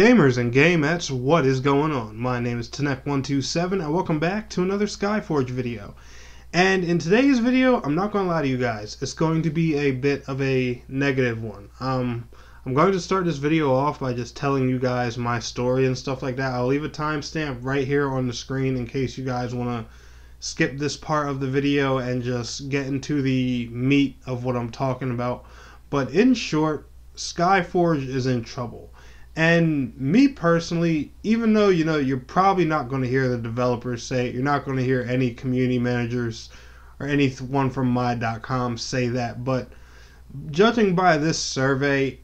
Gamers and gamettes, what is going on? My name is Tenek127 and welcome back to another Skyforge video. And in today's video, I'm not going to lie to you guys, it's going to be a bit of a negative one. I'm going to start this video off by just telling you guys my story and stuff like that. I'll leave a timestamp right here on the screen in case you guys want to skip this part of the video and just get into the meat of what I'm talking about. But in short, Skyforge is in trouble. And me personally, even though you're probably not going to hear the developers say it, you're not going to hear any community managers or anyone from mod.com say that, but judging by this survey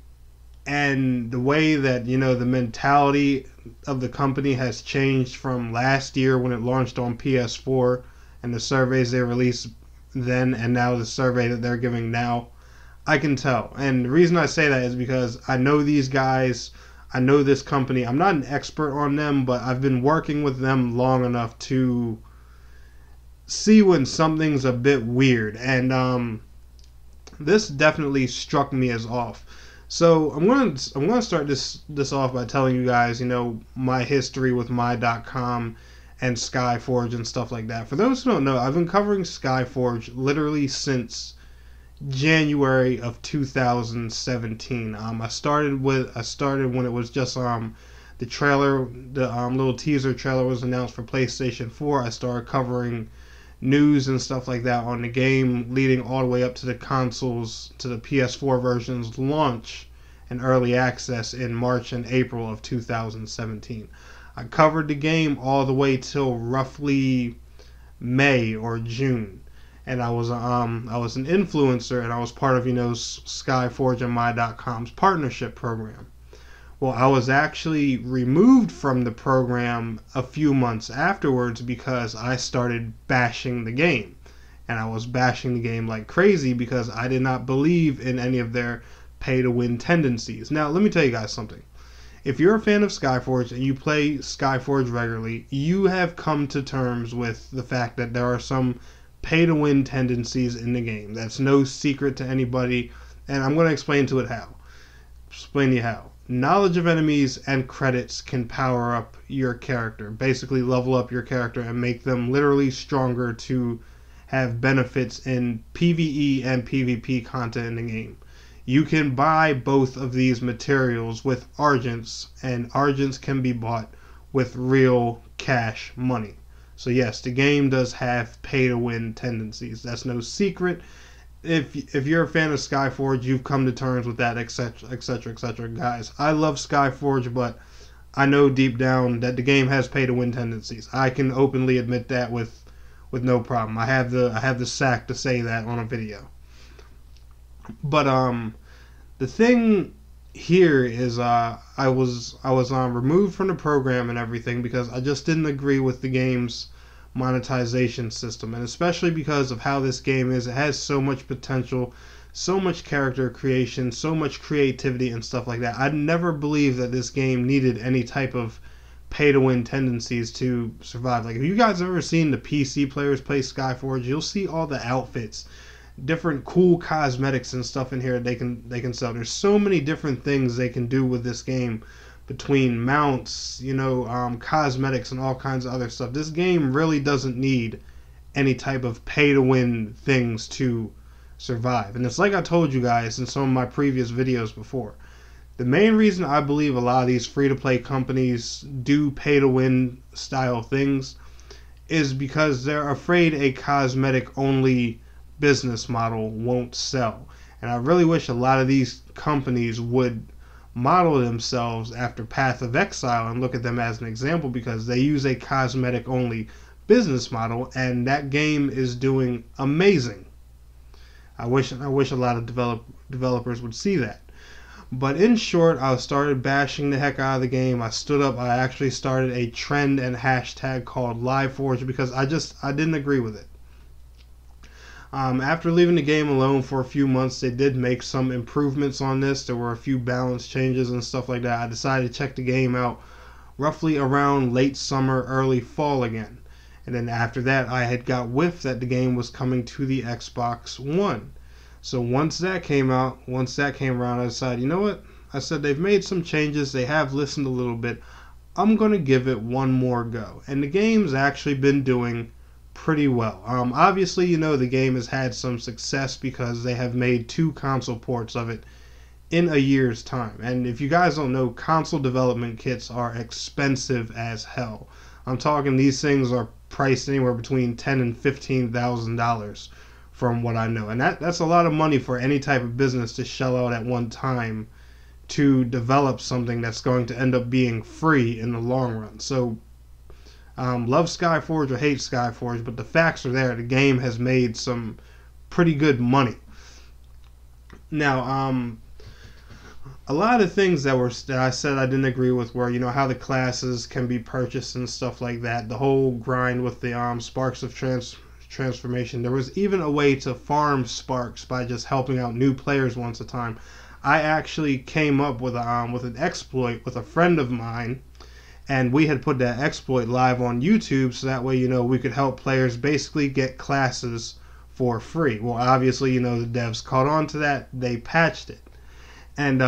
and the way that the mentality of the company has changed from last year when it launched on PS4 and the surveys they released then and now the survey that they're giving now, I can tell. And the reason I say that is because I know these guys, I know this company. I'm not an expert on them, but I've been working with them long enough to see when something's a bit weird, and this definitely struck me as off. So I'm gonna start this off by telling you guys, my history with my.com and Skyforge and stuff like that. For those who don't know, I've been covering Skyforge literally since January of 2017. I started when it was just the trailer, the little teaser trailer was announced for PlayStation 4. I started covering news and stuff like that on the game, leading all the way up to the consoles, to the PS4 version's launch and early access in March and April of 2017. I covered the game all the way till roughly May or June. And I was an influencer, and I was part of Skyforge and my.com's partnership program. Well, I was actually removed from the program a few months afterwards because I started bashing the game, and I was bashing the game like crazy because I did not believe in any of their pay-to-win tendencies. Now, let me tell you guys something. If you're a fan of Skyforge and you play Skyforge regularly, you have come to terms with the fact that there are some pay-to-win tendencies in the game. That's no secret to anybody, and I'm going to explain to you how. Knowledge of enemies and credits can power up your character, basically level up your character and make them literally stronger to have benefits in PvE and PvP content in the game. You can buy both of these materials with Argents, and Argents can be bought with real cash money. So yes, the game does have pay-to-win tendencies. That's no secret. If you're a fan of Skyforge, you've come to terms with that, etc., etc., etc. Guys, I love Skyforge, but I know deep down that the game has pay-to-win tendencies. I can openly admit that with no problem. I have the sack to say that on a video. But the thing here is I was removed from the program and everything because I just didn't agree with the game's monetization system, and especially because of how this game is. It has so much potential, so much character creation, so much creativity and stuff like that. I'd never believed that this game needed any type of pay-to-win tendencies to survive. Like, if you guys have ever seen the PC players play Skyforge, you'll see all the outfits, different cool cosmetics and stuff in here they can sell. There's so many different things they can do with this game, between mounts, cosmetics and all kinds of other stuff. This game really doesn't need any type of pay-to-win things to survive. And it's like I told you guys in some of my previous videos before. The main reason I believe a lot of these free-to-play companies do pay-to-win style things is because they're afraid a cosmetic-only business model won't sell. And I really wish a lot of these companies would model themselves after Path of Exile and look at them as an example, because they use a cosmetic only business model and that game is doing amazing. I wish a lot of developers would see that. But in short, I started bashing the heck out of the game. I actually started a trend and hashtag called LiveForge because I didn't agree with it. After leaving the game alone for a few months, they did make some improvements on this. There were a few balance changes and stuff like that. I decided to check the game out roughly around late summer, early fall again. And then after that, I had got whiff that the game was coming to the Xbox One. So once that came around, I decided, you know what? I said they've made some changes. They have listened a little bit. I'm going to give it one more go. And the game's actually been doing pretty well. Obviously, the game has had some success because they have made 2 console ports of it in a year's time. And if you guys don't know, console development kits are expensive as hell. I'm talking these things are priced anywhere between $10,000 and $15,000 from what I know. And that's a lot of money for any type of business to shell out at one time to develop something that's going to end up being free in the long run. So, love Skyforge or hate Skyforge, but the facts are there. The game has made some pretty good money. Now, a lot of things that I said I didn't agree with were, how the classes can be purchased and stuff like that. The whole grind with the sparks of transformation. There was even a way to farm sparks by just helping out new players once at a time. I actually came up with an exploit with a friend of mine, and we had put that exploit live on YouTube, so that way, we could help players basically get classes for free. Well, obviously, the devs caught on to that. They patched it. And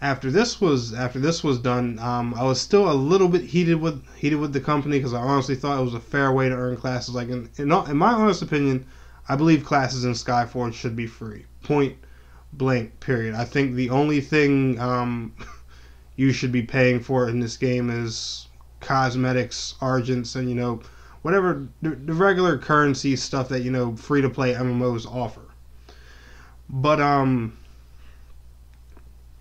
after this was done, I was still a little bit heated with the company because I honestly thought it was a fair way to earn classes. Like in my honest opinion, I believe classes in Skyforge should be free. Point blank. Period. I think the only thing you should be paying for in this game is cosmetics, argents, and whatever the regular currency stuff that free to play MMOs offer. But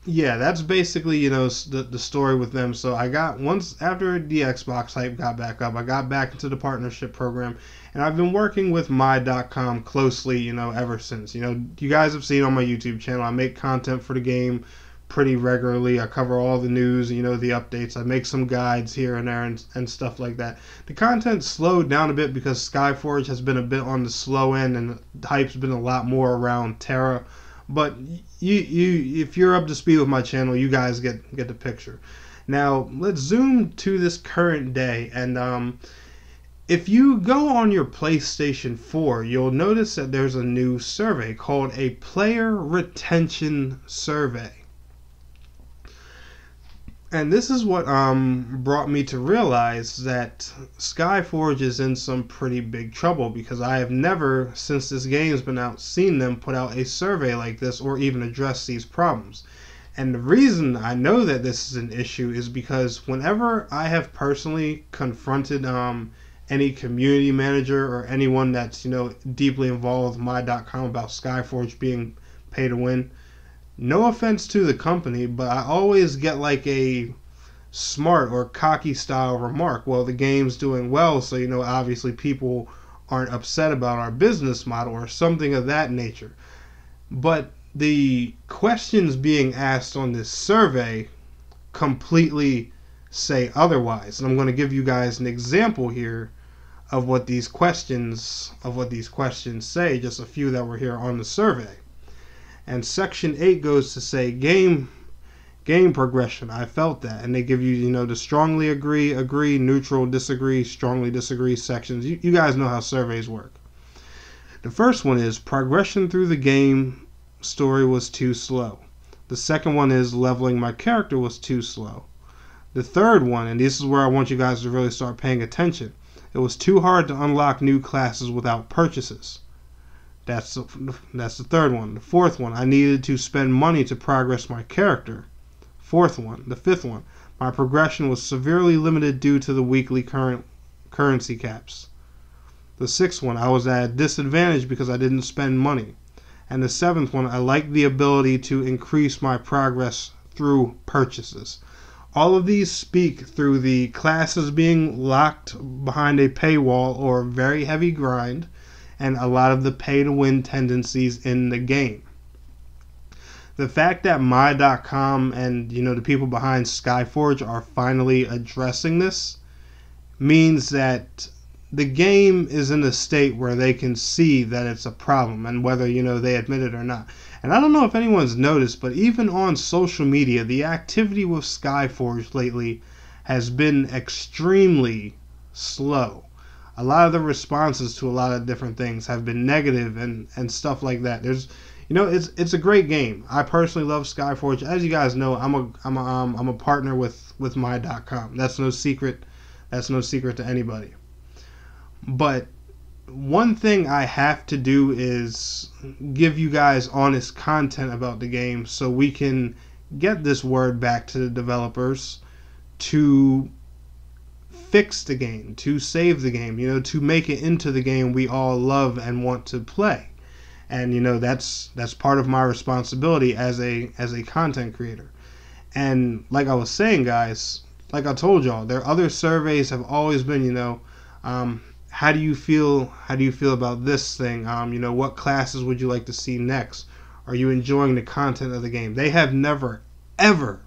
yeah, that's basically, the story with them. So I got, once after the Xbox hype got back up, I got back into the partnership program, and I've been working with my.com closely, ever since. You guys have seen on my YouTube channel, I make content for the game pretty regularly. I cover all the news, the updates. I make some guides here and there and stuff like that. The content slowed down a bit because Skyforge has been a bit on the slow end, and the hype's been a lot more around Terra. But if you're up to speed with my channel, you guys get the picture. Now, let's zoom to this current day. And if you go on your PlayStation 4, you'll notice that there's a new survey called a Player Retention Survey. And this is what brought me to realize that Skyforge is in some pretty big trouble, because I have never, since this game's been out, seen them put out a survey like this or even address these problems. And the reason I know that this is an issue is because whenever I have personally confronted any community manager or anyone that's deeply involved with my.com about Skyforge being pay to win, no offense to the company, but I always get like a smart or cocky style remark. Well, the game's doing well, so obviously people aren't upset about our business model or something of that nature. But the questions being asked on this survey completely say otherwise. And I'm going to give you guys an example here of what these questions say, just a few that were here on the survey. And section 8 goes to say game progression. I felt that. And they give you, the strongly agree, neutral, disagree, strongly disagree sections. You guys know how surveys work. The first one is progression through the game story was too slow. The second one is leveling my character was too slow. The third one, and this is where I want you guys to really start paying attention, it was too hard to unlock new classes without purchases. That's the third one. The fourth one, I needed to spend money to progress my character. The fifth one, my progression was severely limited due to the weekly currency caps. The sixth one, I was at a disadvantage because I didn't spend money. And the seventh one, I liked the ability to increase my progress through purchases. All of these speak through the classes being locked behind a paywall or very heavy grind, and a lot of the pay-to-win tendencies in the game. The fact that my.com and the people behind Skyforge are finally addressing this means that the game is in a state where they can see that it's a problem, and whether they admit it or not. And I don't know if anyone's noticed, but even on social media, the activity with Skyforge lately has been extremely slow. A lot of the responses to a lot of different things have been negative and stuff like that. There's you know, it's a great game. I personally love Skyforge. As you guys know, I'm a partner with my.com. That's no secret. That's no secret to anybody. But one thing I have to do is give you guys honest content about the game so we can get this word back to the developers to fix the game, to save the game, you know, to make it into the game we all love and want to play. And you know, that's part of my responsibility as a content creator. And like I was saying, guys, like I told y'all, their other surveys have always been, you know, how do you feel about this thing? You know, what classes would you like to see next? Are you enjoying the content of the game? They have never ever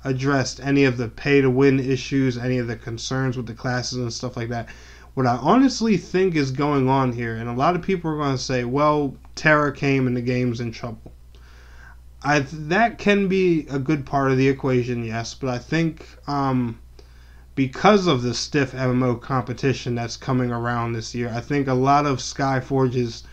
addressed any of the pay to win issues, any of the concerns with the classes and stuff like that. What I honestly think is going on here, and a lot of people are going to say, well, Terra came and the game's in trouble. That can be a good part of the equation, yes, but I think because of the stiff MMO competition that's coming around this year, I think a lot of Skyforge's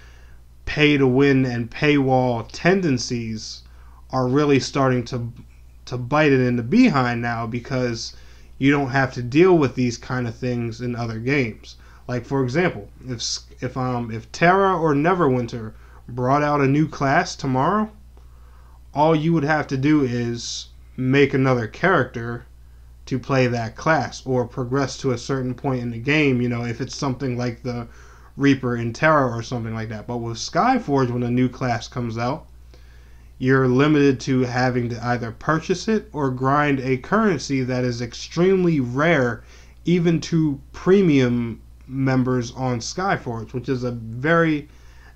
pay to win and paywall tendencies are really starting to bite it in the behind now, because you don't have to deal with these kind of things in other games. Like, for example, if Terra or Neverwinter brought out a new class tomorrow, all you would have to do is make another character to play that class or progress to a certain point in the game, you know, if it's something like the Reaper in Terra or something like that. But with Skyforge, when a new class comes out, you're limited to having to either purchase it or grind a currency that is extremely rare even to premium members on Skyforge, which is a very,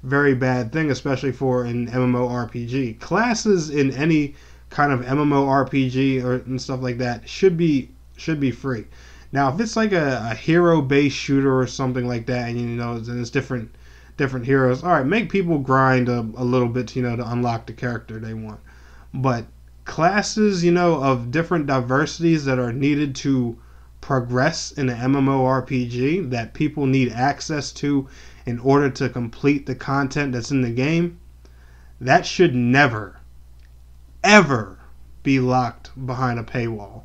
very bad thing, especially for an MMORPG. Classes in any kind of MMORPG and stuff like that should be free. Now, if it's like a hero-based shooter or something like that, and you know, and it's different heroes, all right, make people grind a little bit, you know, to unlock the character they want. But classes, you know, of different diversities that are needed to progress in an MMORPG that people need access to in order to complete the content that's in the game, that should never, ever be locked behind a paywall.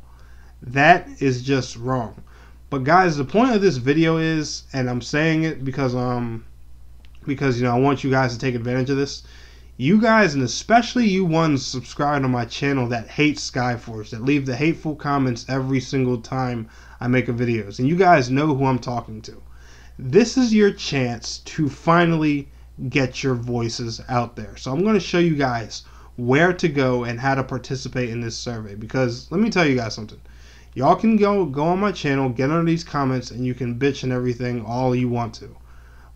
That is just wrong. But guys, the point of this video is, and I'm saying it because you know, I want you guys to take advantage of this. You guys, and especially you ones subscribed to my channel that hate Skyforge, that leave the hateful comments every single time I make a videos, and you guys know who I'm talking to. This is your chance to finally get your voices out there. So I'm going to show you guys where to go and how to participate in this survey, because let me tell you guys something. Y'all can go on my channel, get under these comments, and you can bitch and everything all you want to.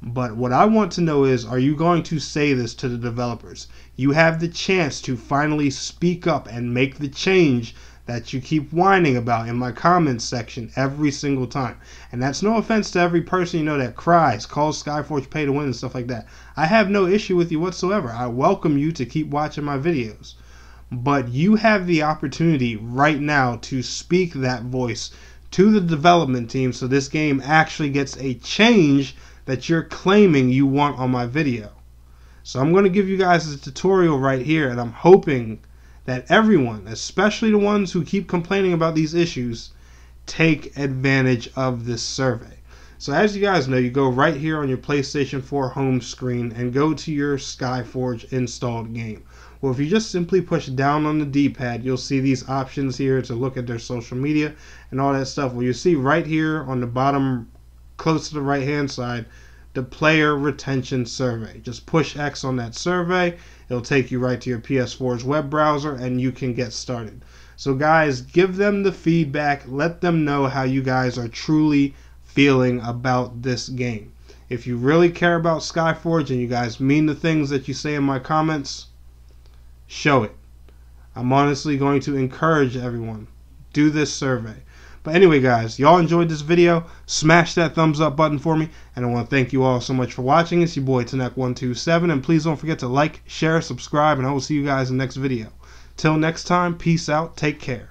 But what I want to know is, are you going to say this to the developers? You have the chance to finally speak up and make the change that you keep whining about in my comments section every single time. And that's no offense to every person, you know, that cries, calls Skyforge pay to win and stuff like that. I have no issue with you whatsoever. I welcome you to keep watching my videos. But you have the opportunity right now to speak that voice to the development team so this game actually gets a change that you're claiming you want on my video. So I'm going to give you guys a tutorial right here, and I'm hoping that everyone, especially the ones who keep complaining about these issues, take advantage of this survey. So as you guys know, you go right here on your PlayStation 4 home screen and go to your Skyforge installed game. Well, if you just simply push down on the D-pad, you'll see these options here to look at their social media and all that stuff. Well, you see right here on the bottom, close to the right hand side, the player retention survey. Just push X on that survey. It'll take you right to your PS4's web browser and you can get started. So guys, give them the feedback. Let them know how you guys are truly feeling about this game. If you really care about Skyforge and you guys mean the things that you say in my comments, show it. I'm honestly going to encourage everyone. Do this survey. But anyway, guys, y'all enjoyed this video, smash that thumbs up button for me, and I want to thank you all so much for watching. It's your boy Tanek127, and please don't forget to like, share, subscribe, and I will see you guys in the next video. Till next time, peace out, take care.